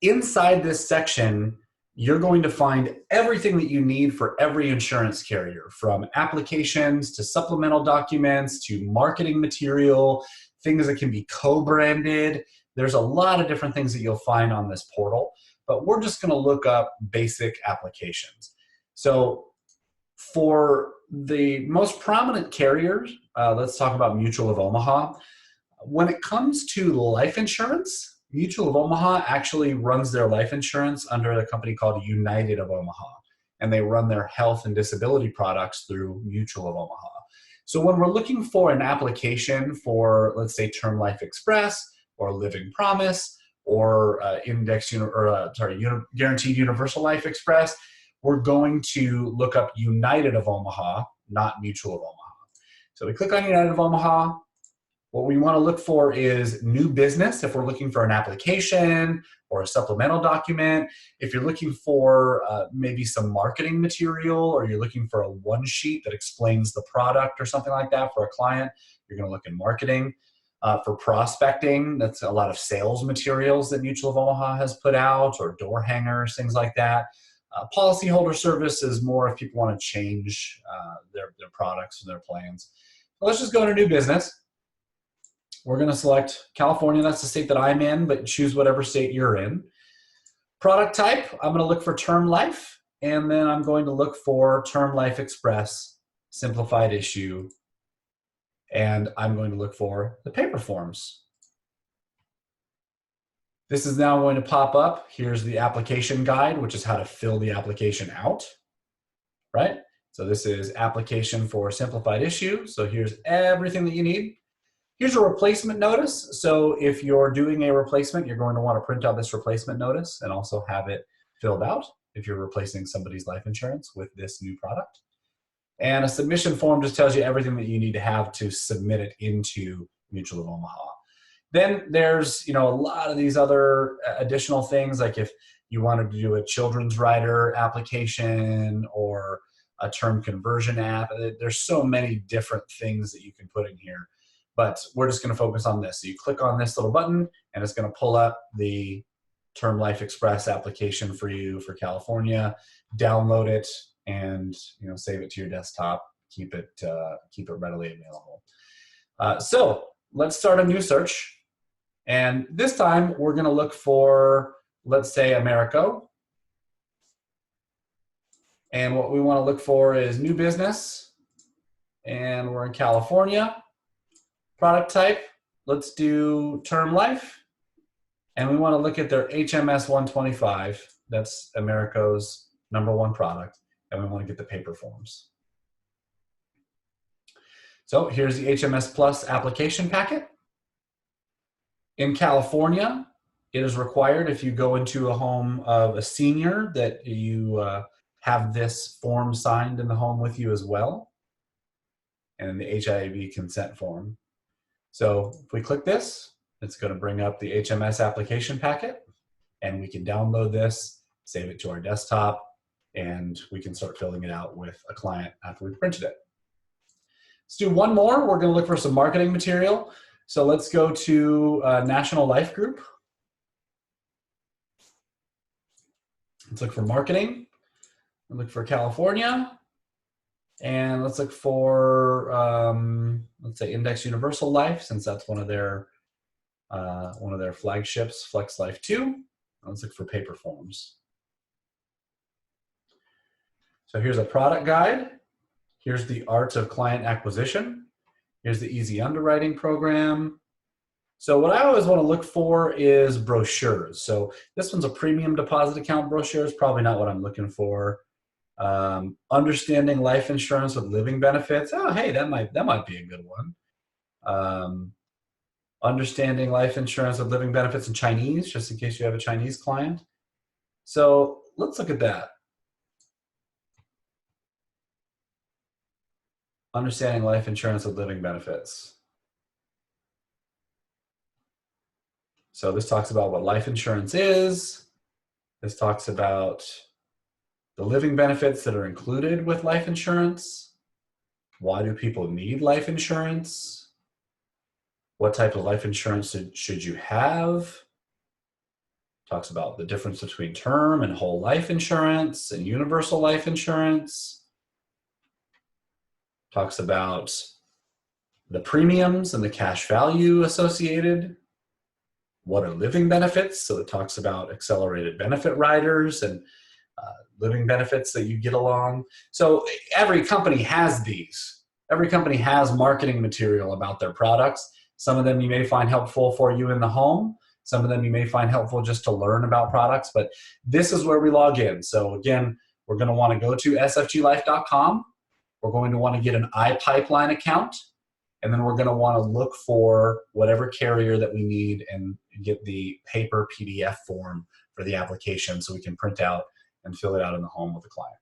inside this section, you're going to find everything that you need for every insurance carrier, from applications to supplemental documents to marketing material, things that can be co-branded. There's a lot of different things that you'll find on this portal, but we're just going to look up basic applications. So for the most prominent carriers, let's talk about Mutual of Omaha. When it comes to life insurance, Mutual of Omaha actually runs their life insurance under a company called United of Omaha, and they run their health and disability products through Mutual of Omaha. So when we're looking for an application for, let's say, Term Life Express or Living Promise or Guaranteed Universal Life Express, we're going to look up United of Omaha, not Mutual of Omaha. So we click on United of Omaha. What we want to look for is new business if we're looking for an application or a supplemental document. If you're looking for maybe some marketing material, or you're looking for a one sheet that explains the product or something like that for a client, you're going to look in marketing. For prospecting, that's a lot of sales materials that Mutual of Omaha has put out, or door hangers, things like that. Policyholder service is more if people want to change their products and their plans. Let's just go into new business. We're going to select California. That's the state that I'm in, but choose whatever state you're in. Product type, I'm going to look for Term Life, and then I'm going to look for Term Life Express, Simplified Issue, and I'm going to look for the paper forms. This is now going to pop up. Here's the application guide, which is how to fill the application out, right? So this is application for Simplified Issue. So here's everything that you need. Here's a replacement notice. So if you're doing a replacement, you're going to want to print out this replacement notice and also have it filled out if you're replacing somebody's life insurance with this new product. And a submission form just tells you everything that you need to have to submit it into Mutual of Omaha. Then there's, a lot of these other additional things, like if you wanted to do a children's rider application or a term conversion app. There's so many different things that you can put in here. But we're just going to focus on this. So you click on this little button, and it's going to pull up the Term Life Express application for you for California. Download it and save it to your desktop. Keep it readily available. So let's start a new search, and this time we're going to look for, let's say, Americo. And what we want to look for is new business, and we're in California. Product type, let's do Term Life, and we want to look at their HMS 125. That's Americo's #1 product, and we want to get the paper forms. So here's the HMS Plus application packet. In California, it is required if you go into a home of a senior that you have this form signed in the home with you as well, and the HIAB consent form. So if we click this, it's going to bring up the HMS application packet, and we can download this, save it to our desktop, and we can start filling it out with a client after we've printed it. Let's do one more. We're going to look for some marketing material. So let's go to National Life Group. Let's look for marketing. Look for California. And let's look for, let's say, Index Universal Life, since that's one of their flagships, Flex Life 2. Let's look for paper forms. So here's a product guide. Here's the art of client acquisition. Here's the easy underwriting program. So what I always want to look for is brochures. So this one's a premium deposit account brochure. It's probably not what I'm looking for. Understanding life insurance with living benefits. Oh, hey, that might be a good one. Understanding life insurance with living benefits in Chinese, just in case you have a Chinese client. So let's look at that. Understanding life insurance with living benefits. So this talks about what life insurance is. This talks about the living benefits that are included with life insurance. Why do people need life insurance? What type of life insurance should you have? Talks about the difference between term and whole life insurance and universal life insurance. Talks about the premiums and the cash value associated. What are living benefits? So it talks about accelerated benefit riders and living benefits that you get along. So every company has these. Every company has marketing material about their products. Some of them you may find helpful for you in the home. Some of them you may find helpful just to learn about products, but this is where we log in. So again, we're going to want to go to sfglife.com. We're going to want to get an iPipeline account, and then we're going to want to look for whatever carrier that we need and get the paper PDF form for the application so we can print out and fill it out in the home with the client.